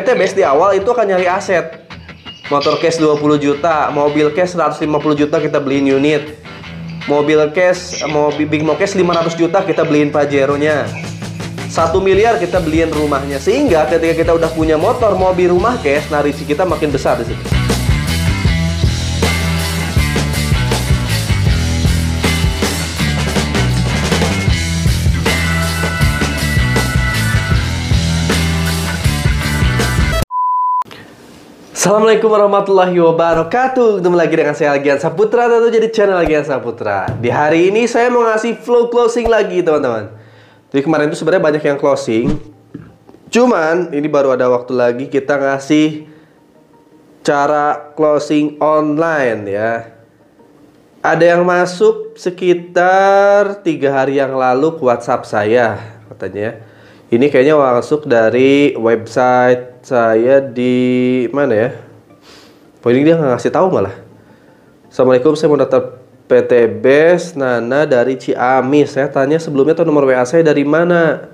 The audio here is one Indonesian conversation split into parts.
PT Base di awal itu akan nyari aset. Motor cash 20 juta, mobil cash 150 juta kita beliin unit. Mobil cash, Big Mo cash 500 juta kita beliin Pajero-nya. 1 miliar kita beliin rumahnya. Sehingga ketika kita udah punya motor, mobil, rumah cash, nah risiko kita makin besar di situ. Assalamualaikum warahmatullahi wabarakatuh. Ketemu lagi dengan saya Algian Saputra, tentu jadi channel Algian Saputra. Di hari ini saya mau ngasih flow closing lagi teman-teman. Jadi kemarin itu sebenarnya banyak yang closing, cuman ini baru ada waktu lagi kita ngasih cara closing online ya. Ada yang masuk sekitar 3 hari yang lalu ke WhatsApp saya katanya. Ini kayaknya masuk dari website saya di mana ya? Pokoknya dia nggak ngasih tahu malah. Assalamualaikum, saya mau daftar PT Base Nana dari Ciamis. Saya tanya sebelumnya tuh nomor WA saya dari mana.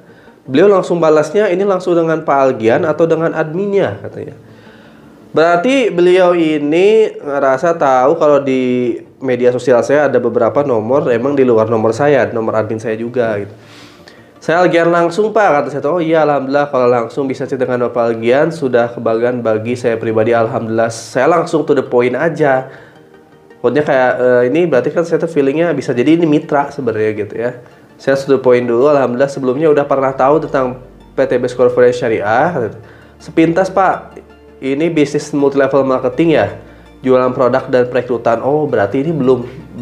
Beliau langsung balasnya, ini langsung dengan Pak Algian atau dengan adminnya katanya. Berarti beliau ini ngerasa tahu kalau di media sosial saya ada beberapa nomor emang di luar nomor saya, nomor admin saya juga gitu. Saya Algian langsung Pak, kata saya. Oh iya, alhamdulillah kalau langsung bisa chat dengan Bapak Algian sudah kebagian bagi saya pribadi, alhamdulillah. Saya langsung to the point aja. Pokoknya kayak ini berarti kan saya tuh feelingnya bisa jadi ini mitra sebenarnya gitu ya. Saya to the point dulu, alhamdulillah sebelumnya udah pernah tahu tentang PT Base Corporate Syariah. Sepintas Pak, ini bisnis multi level marketing ya, jualan produk dan perekrutan. Oh berarti ini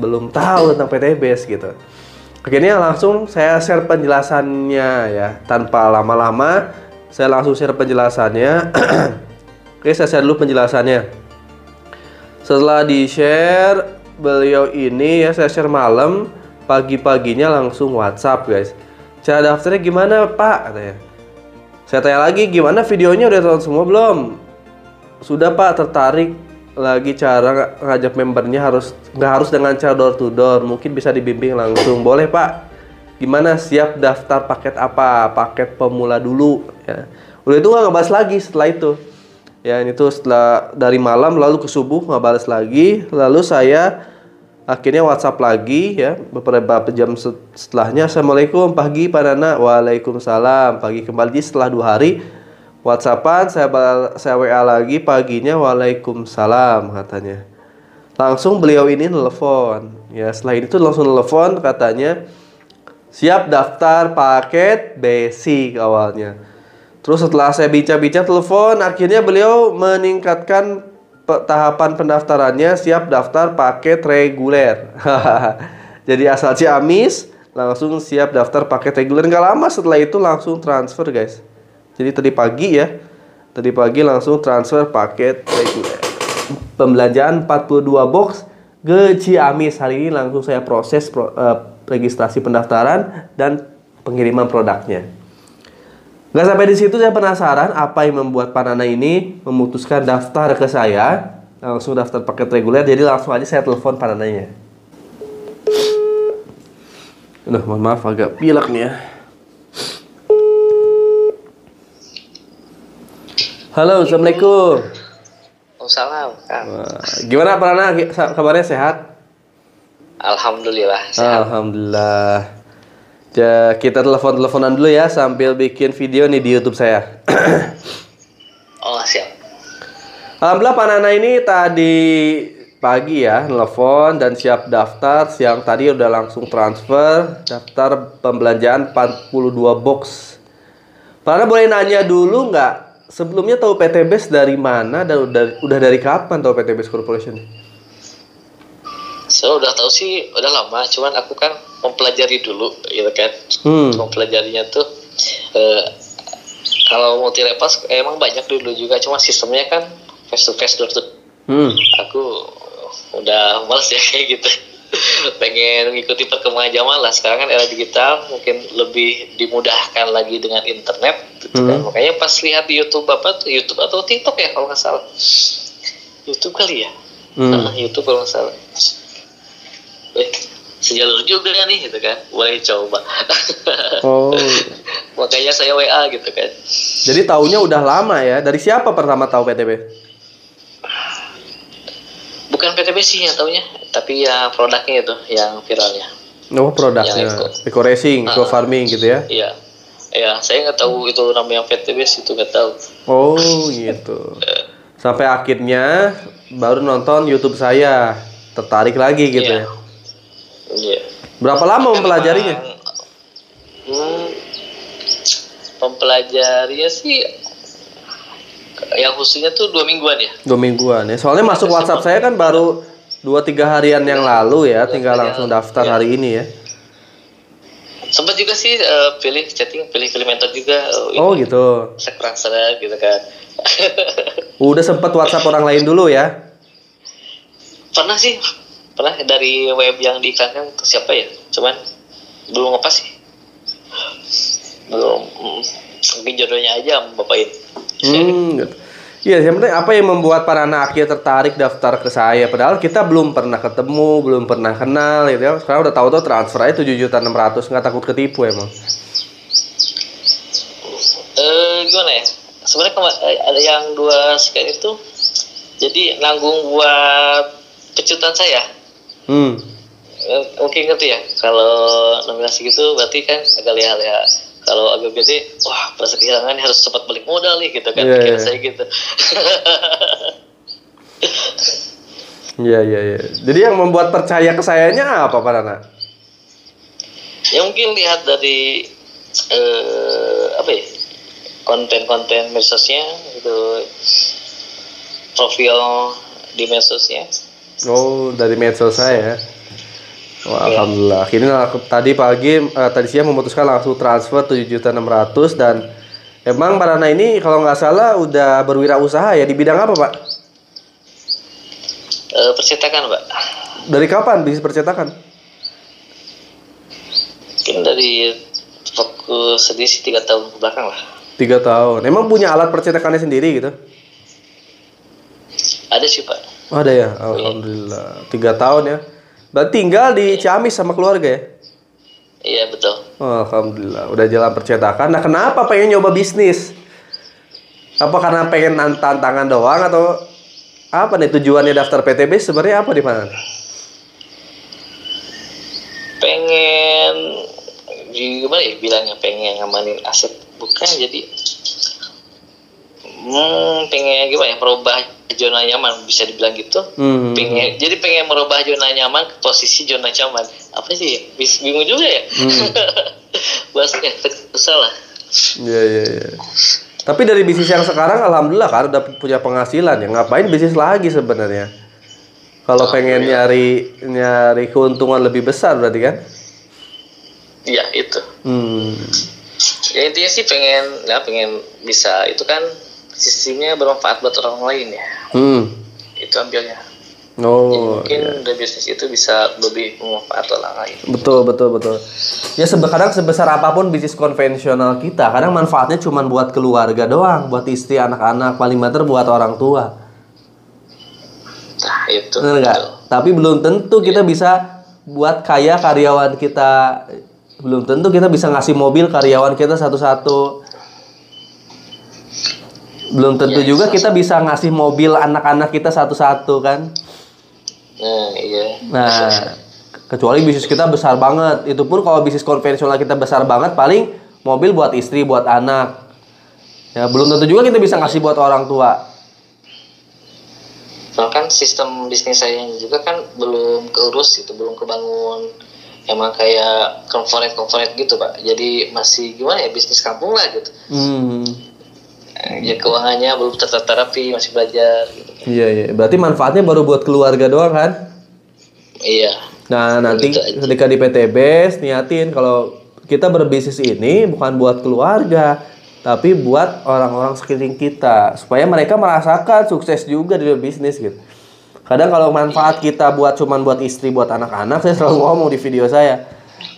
belum tahu tentang PT Base gitu. Akhirnya langsung saya share penjelasannya ya, tanpa lama-lama saya langsung share penjelasannya. Oke, saya share dulu penjelasannya. Setelah di-share beliau ini ya, saya share malam, pagi-paginya langsung WhatsApp guys. Cara daftarnya gimana Pak? Katanya. Saya tanya lagi, gimana videonya udah tonton semua belum? Sudah Pak, tertarik. Lagi cara ngajak membernya nggak harus dengan cara door to door, mungkin bisa dibimbing langsung. Boleh Pak, gimana, siap daftar paket apa? Paket pemula dulu ya. Udah itu nggak ngebahas lagi setelah itu ya. Itu setelah dari malam lalu ke subuh nggak balas lagi. Lalu saya akhirnya WhatsApp lagi ya, beberapa jam setelahnya. Assalamualaikum pagi Pak Nana. Waalaikumsalam pagi kembali. Setelah 2 hari WhatsAppan, saya WA lagi paginya, waalaikumsalam katanya. Langsung beliau ini nelfon ya. Setelah itu langsung nelfon katanya siap daftar paket basic awalnya. Terus setelah saya bincang-bincang telepon, akhirnya beliau meningkatkan tahapan pendaftarannya, siap daftar paket reguler. Jadi asal Ciamis langsung siap daftar paket reguler. Nggak lama setelah itu langsung transfer guys. Jadi tadi pagi langsung transfer paket reguler. Pembelanjaan 42 box ke Ciamis. Hari ini langsung saya proses registrasi pendaftaran dan pengiriman produknya. Nggak sampai di situ, saya penasaran apa yang membuat Pak Nana ini memutuskan daftar ke saya. Langsung daftar paket reguler, jadi langsung aja saya telepon Pak Nananya. Mohon maaf agak pilek nih ya. Halo, assalamualaikum. Waalaikumsalam, Kang. Gimana Pak Nana, kabarnya sehat? Alhamdulillah sehat. Alhamdulillah. Ya, kita telepon-teleponan dulu ya sambil bikin video nih di YouTube saya. Oh, siap. Alhamdulillah Pak Nana ini tadi pagi ya telepon dan siap daftar. Siang tadi udah langsung transfer daftar pembelanjaan 42 box. Pak Nana boleh nanya dulu nggak? Sebelumnya tahu PT Base dari mana dan udah dari kapan tahu PT Base Corporation? Saya udah tahu sih udah lama, cuman aku kan mempelajari dulu gitu kan. Mempelajarinya tuh kalau multi level emang banyak dulu juga, cuma sistemnya kan face to face door to. Aku udah males ya kayak gitu. Pengen mengikuti perkembangan zaman lah. Sekarang kan era digital, mungkin lebih dimudahkan lagi dengan internet gitu kan. Makanya pas lihat di YouTube YouTube atau TikTok ya kalau nggak salah, YouTube kali ya. YouTube kalau nggak salah. sejalur juga nih gitu kan, boleh coba. Oh. Makanya saya WA gitu kan. Jadi taunya udah lama ya. Dari siapa pertama tahu PTB? Bukan PTB sih yang taunya, tapi ya produknya itu yang viralnya. Oh, produknya. Eco Racing, Eco Farming gitu ya? Iya. Ya, saya nggak tahu itu namanya PTB sih, itu nggak tahu. Oh, gitu. Sampai akhirnya baru nonton YouTube saya, tertarik lagi gitu ya. Iya. Berapa lama mempelajarinya? Mempelajarinya sih yang khususnya tuh 2 mingguan ya. 2 mingguan ya. Soalnya masuk WhatsApp saya kan baru 2-3 harian yang lalu ya, tinggal langsung daftar hari ini ya. Sempat juga sih pilih mentor juga. Oh gitu. Sekarang gitu kan. Udah sempat WhatsApp orang lain dulu ya? Pernah dari web yang diiklankan tuh siapa ya? Cuman belum apa sih? Belum, mungkin jodohnya aja bapakin. Gitu. Iya, yang penting apa yang membuat para anak akhirnya tertarik daftar ke saya? Padahal kita belum pernah ketemu, belum pernah kenal gitu ya. Sekarang udah tahu transfer aja 7.600.000, nggak takut ketipu emang? Gimana ya? Sebenarnya ada yang 2 sekian itu, jadi nanggung buat pecutan saya. Mungkin ngerti ya, kalau nominasi gitu berarti kan agak leha-leha. Kalau agak gede, wah pas kehilangan harus cepat balik modal nih gitu kan, pikiran saya gitu. Iya. Jadi yang membuat percaya ke sayanya apa Pak Nana? Ya mungkin lihat dari konten-konten medsosnya gitu, profil di medsosnya. Oh, dari medsos saya. Wah, alhamdulillah. Akhirnya tadi siang memutuskan langsung transfer 7.600.000 dan emang Pak Nana ini kalau nggak salah udah berwirausaha ya, di bidang apa Pak? Percetakan Pak. Dari kapan bisnis percetakan? Mungkin dari fokus sendiri sih 3 tahun ke belakang lah. 3 tahun. Emang punya alat percetakannya sendiri gitu? Ada sih Pak. Oh, ada ya, alhamdulillah. 3 tahun ya. Berarti tinggal di Ciamis sama keluarga ya? Iya betul. Oh, alhamdulillah, udah jalan percetakan. Nah, kenapa pengen nyoba bisnis? Apa karena pengen tantangan doang atau apa nih tujuannya daftar PTB sebenarnya apa di mana? Pengen gimana ya bilangnya, pengen ngamanin aset bukan, jadi pengen gimana ya, merubah zona nyaman bisa dibilang gitu. Pengen merubah zona nyaman ke posisi zona nyaman. Apa sih? Bingung juga ya. Bahasnya susah lah. Iya. Tapi dari bisnis yang sekarang alhamdulillah kan udah punya penghasilan ya. Ngapain bisnis lagi sebenarnya? Kalau pengen nyari keuntungan lebih besar berarti kan? Iya, itu. Ya intinya sih pengen bisa itu kan sistemnya bermanfaat buat orang lain ya. Itu ambilnya. Oh, mungkin dari bisnis itu bisa lebih bermanfaat orang lain. Betul. Ya kadang sebesar apapun bisnis konvensional kita, kadang manfaatnya cuma buat keluarga doang, buat istri, anak-anak, paling banter buat orang tua. Nah, itu. Benar nggak? Tapi belum tentu kita bisa buat kaya karyawan kita. Belum tentu kita bisa ngasih mobil karyawan kita satu-satu. Belum tentu juga kita bisa ngasih mobil anak-anak kita satu-satu kan. Nah, kecuali bisnis kita besar banget. Itu pun kalau bisnis konvensional kita besar banget, paling mobil buat istri, buat anak. Ya, belum tentu juga kita bisa ngasih buat orang tua. Soalnya kan sistem bisnis saya juga kan belum keurus gitu, belum kebangun. Emang kayak corporate gitu Pak. Jadi masih gimana ya, bisnis kampung lah gitu. Ya keuangannya belum tertata rapi, masih belajar gitu. Iya. Berarti manfaatnya baru buat keluarga doang kan? Iya. Nah, nanti ketika di PTB niatin kalau kita berbisnis ini bukan buat keluarga, tapi buat orang-orang sekeliling kita supaya mereka merasakan sukses juga di bisnis gitu. Kadang kalau manfaat kita cuman buat istri, buat anak-anak, saya selalu ngomong di video saya.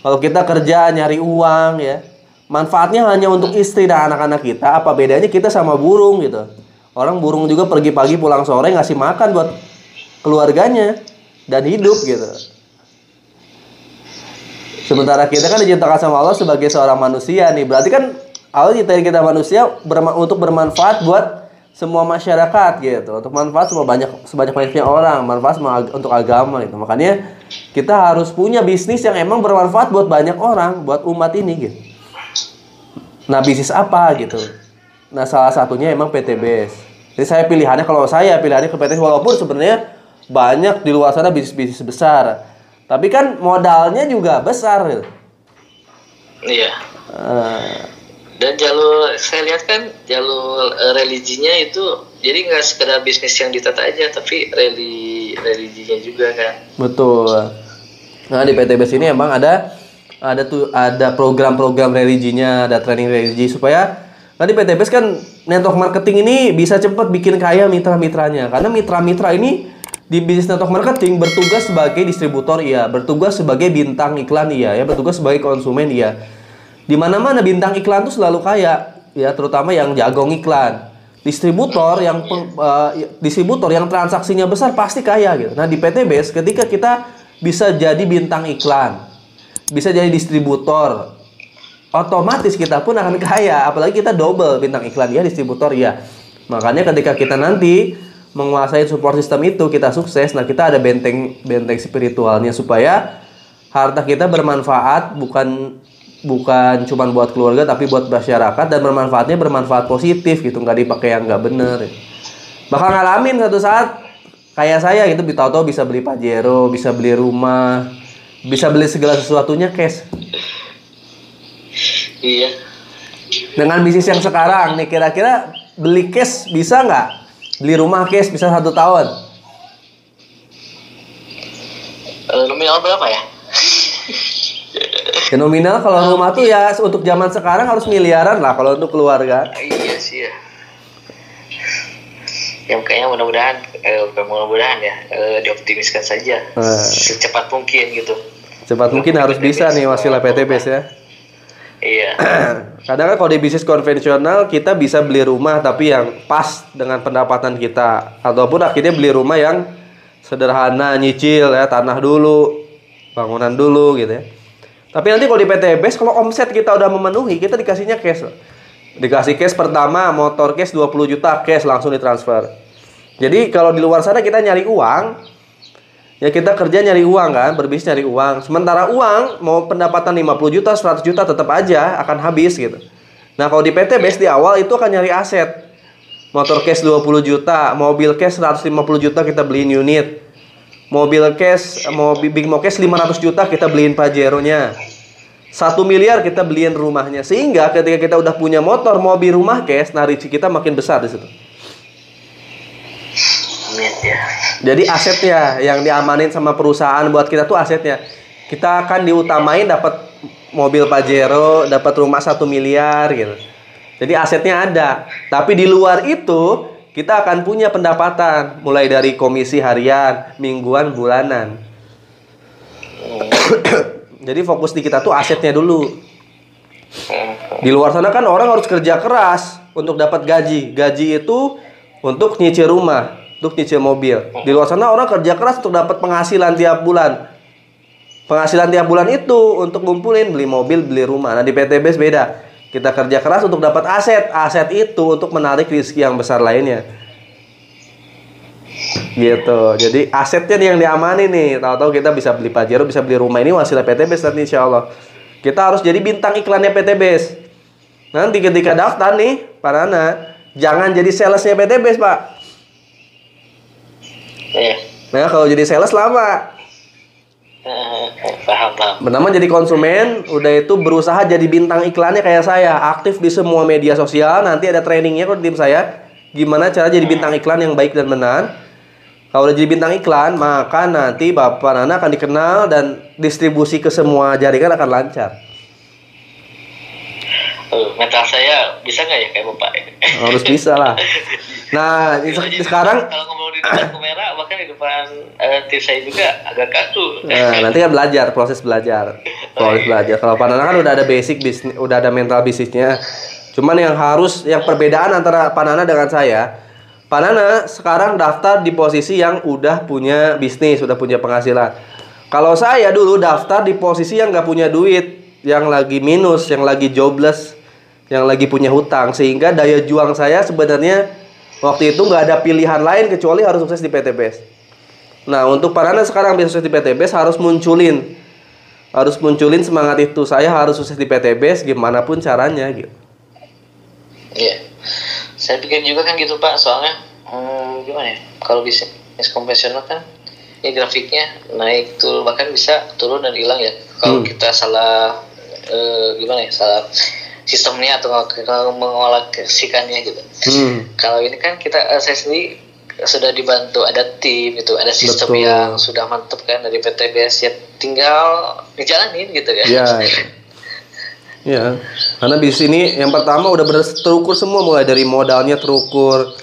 Kalau kita kerja nyari uang ya, manfaatnya hanya untuk istri dan anak-anak kita. Apa bedanya kita sama burung gitu? Orang burung juga pergi pagi pulang sore ngasih makan buat keluarganya dan hidup gitu. Sementara kita kan diciptakan sama Allah sebagai seorang manusia nih. Berarti kan Allah ciptain kita manusia untuk bermanfaat buat semua masyarakat gitu. Untuk manfaat sebanyak-banyaknya orang, manfaat untuk agama gitu. Makanya kita harus punya bisnis yang emang bermanfaat buat banyak orang, buat umat ini gitu. Nah, bisnis apa gitu. Nah, salah satunya emang PTBS. Jadi pilihannya ke PTBS, walaupun sebenarnya banyak di luar sana bisnis-bisnis besar. Tapi kan modalnya juga besar gitu. Iya. Dan saya lihat kan jalur religinya itu jadi nggak sekedar bisnis yang ditata aja, tapi religinya juga kan. Betul. Nah, di PTBS ini emang ada program-program religinya, ada training religi supaya di PTBS kan network marketing ini bisa cepat bikin kaya mitra-mitranya. Karena mitra-mitra ini di bisnis network marketing bertugas sebagai distributor bertugas sebagai bintang iklan bertugas sebagai konsumen Di mana-mana bintang iklan tuh selalu kaya terutama yang jagong iklan. Distributor yang transaksinya besar pasti kaya gitu. Nah, di PTBS ketika kita bisa jadi bintang iklan, bisa jadi distributor, otomatis kita pun akan kaya. Apalagi kita double bintang iklan distributor Makanya ketika kita nanti menguasai support system itu, kita sukses. Nah, kita ada benteng spiritualnya supaya harta kita bermanfaat bukan cuma buat keluarga tapi buat masyarakat, dan bermanfaat positif gitu, nggak dipakai yang nggak bener. Bakal ngalamin satu saat kayak saya gitu, tahu-tahu bisa beli Pajero, bisa beli rumah, bisa beli segala sesuatunya cash. Iya. Dengan bisnis yang sekarang nih, kira-kira beli cash bisa nggak? Beli rumah cash bisa 1 tahun. Nominal berapa ya? Nominal kalau rumah tuh untuk zaman sekarang harus miliaran lah kalau untuk keluarga. Iya sih ya. Yang kayaknya mudah-mudahan dioptimiskan saja. Secepat mungkin gitu. Cepat mungkin harus bisa nih wasilah PTBS ya. Iya. Kadang kan kalau di bisnis konvensional kita bisa beli rumah tapi yang pas dengan pendapatan kita, ataupun akhirnya beli rumah yang sederhana, nyicil tanah dulu, bangunan dulu gitu ya. Tapi nanti kalau di PTBS, kalau omset kita udah memenuhi, kita dikasihnya cash. Dikasih cash pertama, motor cash 20 juta cash langsung ditransfer. Jadi kalau di luar sana kita nyari uang, kita kerja nyari uang kan, berbisnis nyari uang. Sementara uang mau pendapatan 50 juta, 100 juta tetap aja akan habis gitu. Nah, kalau di PTBS di awal itu akan nyari aset. Motor cash 20 juta, mobil cash 150 juta kita beliin unit. Mobil cash, Big Mo cash 500 juta kita beliin Pajero-nya. 1 miliar kita beliin rumahnya. Sehingga ketika kita udah punya motor, mobil, rumah cash, rezeki kita makin besar di situ. Jadi asetnya yang diamanin sama perusahaan buat kita tuh asetnya. Kita akan diutamain dapat mobil Pajero, dapat rumah 1 miliar gitu. Jadi asetnya ada. Tapi di luar itu kita akan punya pendapatan mulai dari komisi harian, mingguan, bulanan. Jadi fokus di kita tuh asetnya dulu. Di luar sana kan orang harus kerja keras untuk dapat gaji. Gaji itu untuk nyicil rumah, untuk nyicil mobil. Di luar sana orang kerja keras untuk dapat penghasilan tiap bulan. Penghasilan tiap bulan itu untuk ngumpulin beli mobil, beli rumah. Nah, di PTBS beda. Kita kerja keras untuk dapat aset. Aset itu untuk menarik rezeki yang besar lainnya. Gitu. Jadi asetnya nih yang diamani nih. Tahu-tahu kita bisa beli Pajero, bisa beli rumah. Ini wasilah PTBS nanti insya Allah. Kita harus jadi bintang iklannya PTBS. Nanti ketika daftar nih, Pak Nana, jangan jadi salesnya PTBS, Pak. Iya. Nah, kalau jadi sales lama. Paham. Pertama jadi konsumen, udah itu berusaha jadi bintang iklannya kayak saya, aktif di semua media sosial. Nanti ada trainingnya kok di tim saya, gimana cara jadi bintang iklan yang baik dan benar. Kalau udah jadi bintang iklan, maka nanti Bapak Nana akan dikenal dan distribusi ke semua jaringan akan lancar. Mental saya bisa nggak ya kayak Bapak? Harus bisa lah. Nah, sekarang kalau ngomong di depan kamera, bahkan di depan tim saya juga agak kaku. Nah, nanti kan proses belajar. Kalau Pak Nana kan udah ada basic bisnis, udah ada mental bisnisnya. Cuman yang perbedaan antara Pak Nana dengan saya, Pak Nana sekarang daftar di posisi yang udah punya bisnis, udah punya penghasilan. Kalau saya dulu daftar di posisi yang nggak punya duit, yang lagi minus, yang lagi jobless, yang lagi punya hutang, sehingga daya juang saya sebenarnya waktu itu nggak ada pilihan lain kecuali harus sukses di PTBS. Nah, untuk para anak sekarang bisa sukses di PTBS harus munculin semangat itu. Saya harus sukses di PTBS gimana pun caranya gitu. Iya, saya pikir juga kan gitu Pak, soalnya gimana ya, kalau bisnis konvensional kan ini grafiknya naik turun, bahkan bisa turun dan hilang ya kalau kita salah gimana ya, salah sistemnya atau mengolahsikannya gitu. Kalau ini kan saya sendiri sudah dibantu, ada tim itu, ada sistem yang sudah mantap kan dari PTBS, ya tinggal dijalanin gitu kan. Iya. Ya, karena di sini yang pertama udah bener terukur semua, mulai dari modalnya terukur,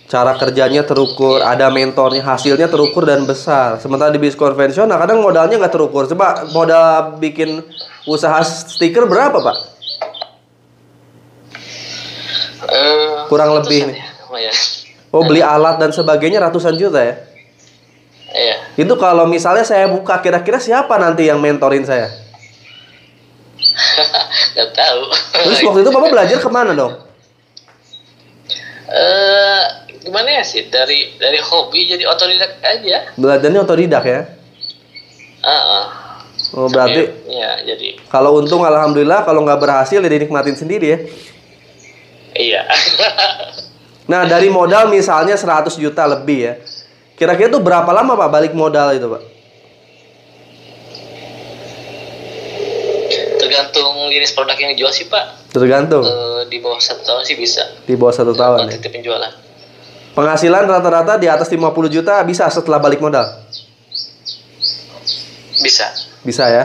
cara kerjanya terukur, ada mentornya, hasilnya terukur dan besar. Sementara di bisnis konvensional kadang modalnya nggak terukur. Coba modal bikin usaha stiker berapa Pak? Kurang lebih. Ya. Oh, beli alat dan sebagainya ratusan juta ya? Iya. Itu kalau misalnya saya buka, kira-kira siapa nanti yang mentorin saya? Gak tahu. Terus waktu itu Bapak belajar kemana dong? Gimana ya sih, dari hobi jadi otodidak aja. Belajarnya otodidak ya? Oh, berarti ya, jadi kalau untung alhamdulillah, kalau nggak berhasil ya dinikmatin sendiri ya? Iya. Nah, dari modal misalnya 100 juta lebih ya, kira-kira tuh berapa lama Pak balik modal itu Pak? Tergantung jenis produk yang dijual sih Pak. Tergantung. Di bawah 1 tahun sih bisa. Di bawah 1 tahun. Kuantiti penjualan. Penghasilan rata-rata di atas 50 juta bisa setelah balik modal? Bisa. Bisa ya.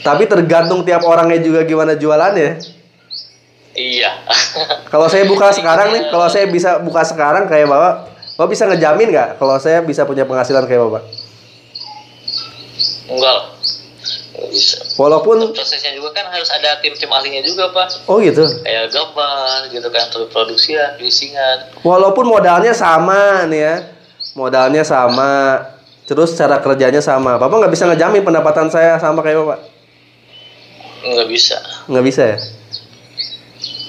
Tapi tergantung tiap orangnya juga gimana jualannya. Iya. Kalau saya buka sekarang nih, kalau saya bisa buka sekarang kayak Bapak bisa ngejamin nggak kalau saya bisa punya penghasilan kayak Bapak? Enggak bisa. Walaupun prosesnya juga kan harus ada tim-tim ahlinya juga Pak. Oh gitu. Kayak gambar gitu kan, terus produksian, finishing-an. Walaupun modalnya sama nih ya, modalnya sama, terus cara kerjanya sama, Bapak nggak bisa ngejamin pendapatan saya sama kayak Bapak? Nggak bisa. Nggak bisa ya.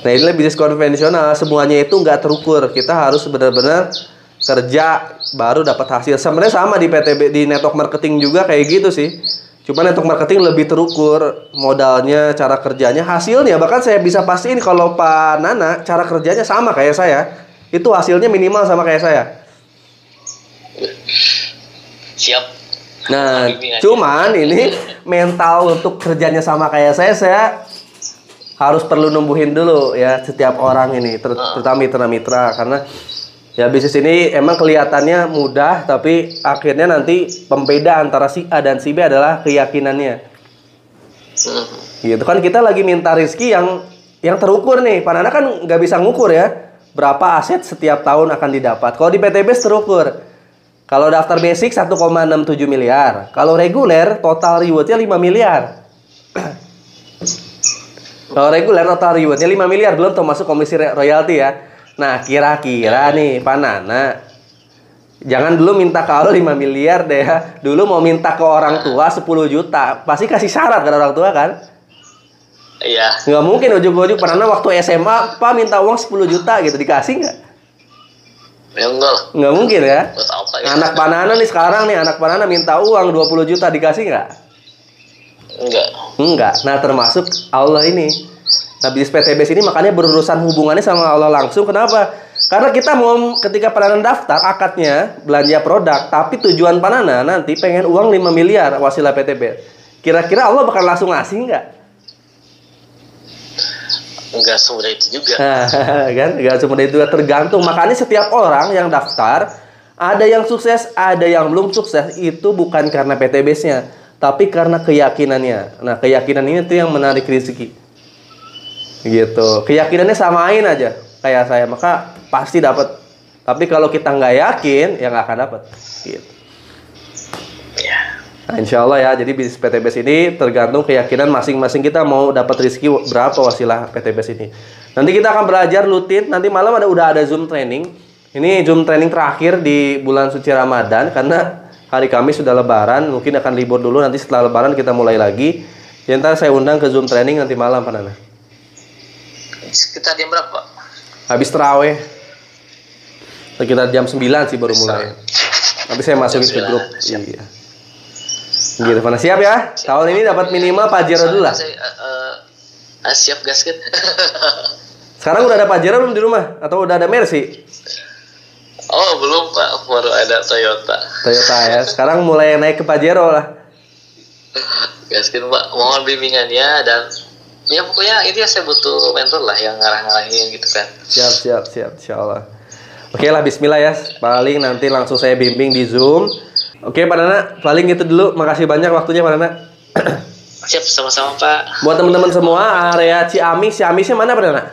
Nah, inilah bisnis konvensional, semuanya itu nggak terukur. Kita harus benar-benar kerja baru dapat hasil. Sebenarnya sama di PTB, di network marketing juga kayak gitu sih. Cuma network marketing lebih terukur, modalnya, cara kerjanya, hasilnya. Bahkan saya bisa pastiin kalau Pak Nana cara kerjanya sama kayak saya, itu hasilnya minimal sama kayak saya. Siap. Nah, cuman ini mental untuk kerjanya sama kayak saya harus perlu numbuhin dulu ya setiap orang ini, terutama mitra-mitra, karena ya bisnis ini emang kelihatannya mudah, tapi akhirnya nanti pembeda antara si A dan si B adalah keyakinannya. Gitu kan, kita lagi minta rezeki yang terukur nih. Pak Nana kan nggak bisa ngukur ya berapa aset setiap tahun akan didapat. Kalau di PTBS terukur. Kalau daftar basic 1,67 miliar. Kalau reguler total rewardnya 5 miliar. Kalau reguler total rewardnya 5 miliar, belum termasuk komisi royalti ya. Nah, kira-kira nih Pak Nana, jangan dulu minta ke Allah 5 miliar deh ya. Dulu mau minta ke orang tua 10 juta. Pasti kasih syarat ke orang tua kan? Iya. Nggak mungkin ujuk-ujuk Pak Nana waktu SMA, Pak minta uang 10 juta gitu, dikasih nggak? Ya enggak lah. Nggak mungkin ya. Apa ya? Anak Pak Nana nih sekarang nih, anak Pak Nana minta uang 20 juta, dikasih nggak? Enggak. Enggak. Nah, termasuk Allah ini. Nah, bisnis PTBS ini makanya berurusan hubungannya sama Allah langsung. Kenapa? Karena kita mau ketika Pak Nana daftar, akadnya belanja produk, tapi tujuan Pak Nana nanti pengen uang 5 miliar wasilah PTBS. Kira-kira Allah bakal langsung ngasih nggak? Enggak semudah itu juga. Kan? Enggak semudah itu, tergantung. Makanya setiap orang yang daftar, ada yang sukses, ada yang belum sukses, itu bukan karena PTBS-nya, tapi karena keyakinannya. Nah, keyakinan ini tuh yang menarik rezeki. Gitu. Keyakinannya samain aja kayak saya, maka pasti dapat. Tapi kalau kita nggak yakin, ya nggak akan dapat. Gitu. Nah, insya Allah ya. Jadi bisnis PTBS ini tergantung keyakinan masing-masing kita mau dapat rezeki berapa wasilah PTBS ini. Nanti kita akan belajar rutin. Nanti malam udah ada Zoom training. Ini Zoom training terakhir di bulan suci Ramadan, karena hari Kamis sudah lebaran, mungkin akan libur dulu, nanti setelah lebaran kita mulai lagi. Ya ntar saya undang ke Zoom training nanti malam Pak Nana. Sekitar jam berapa? Habis terawih. Sekitar jam 9 sih baru mulai. Tapi saya masukin ke grup. Siap. Iya. Gitu, Pana. Siap ya? Tahun ini dapat minimal Pajero dulu lah. Siap gasket. Sekarang udah ada Pajero belum di rumah? Atau udah ada Mercy? Oh belum Pak, baru ada Toyota. Toyota ya. Sekarang mulai naik ke Pajero lah. Gasket Pak, mohon bimbingannya dan ya pokoknya itu ya saya butuh mentor lah yang ngarah-ngarahin gitu kan. Siap, Insya Allah. Oke lah, bismillah ya. Paling nanti langsung saya bimbing di Zoom. Oke Pak Nana, paling itu dulu. Makasih banyak waktunya Pak Nana. Siap, sama-sama Pak. Buat teman-teman semua, area Ciamisnya mana Pak Nana?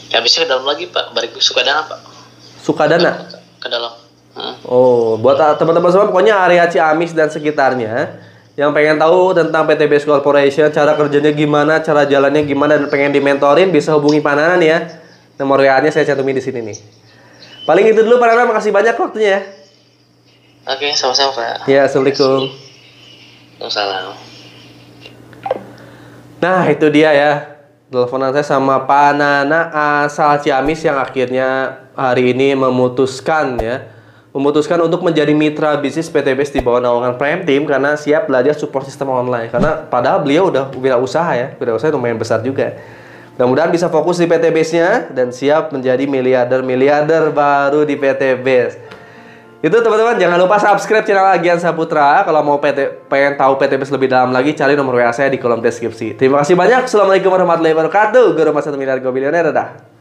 Ciamisnya ke dalam lagi Pak, balik Sukadana Pak. Sukadana? Ke dalam. Oh, buat teman-teman semua pokoknya area Ciamis dan sekitarnya yang pengen tahu tentang PTBS Corporation, cara kerjanya gimana, cara jalannya gimana, dan pengen dimentorin bisa hubungi Pak Nana nih ya. Nomor WA-nya saya cantumin di sini nih. Paling itu dulu Pak Nana, makasih banyak waktunya ya. Oke, sama-sama Pak. Ya, Assalamualaikum. Waalaikumsalam. Nah, itu dia ya. Teleponan saya sama Pak Nana asal Ciamis yang akhirnya hari ini memutuskan untuk menjadi mitra bisnis PTBS di bawah naungan Prime Team karena siap belajar support sistem online. Karena padahal beliau udah wirausaha lumayan besar juga. Mudah-mudahan bisa fokus di PTBS-nya dan siap menjadi miliarder baru di PTBS. Itu teman-teman, jangan lupa subscribe channel Agian Saputra. Kalau mau pengen tahu PTBS lebih dalam lagi, cari nomor WA saya di kolom deskripsi. Terima kasih banyak. Assalamualaikum warahmatullahi wabarakatuh. Guru Masa Miliar Go Bilioner. Dadah.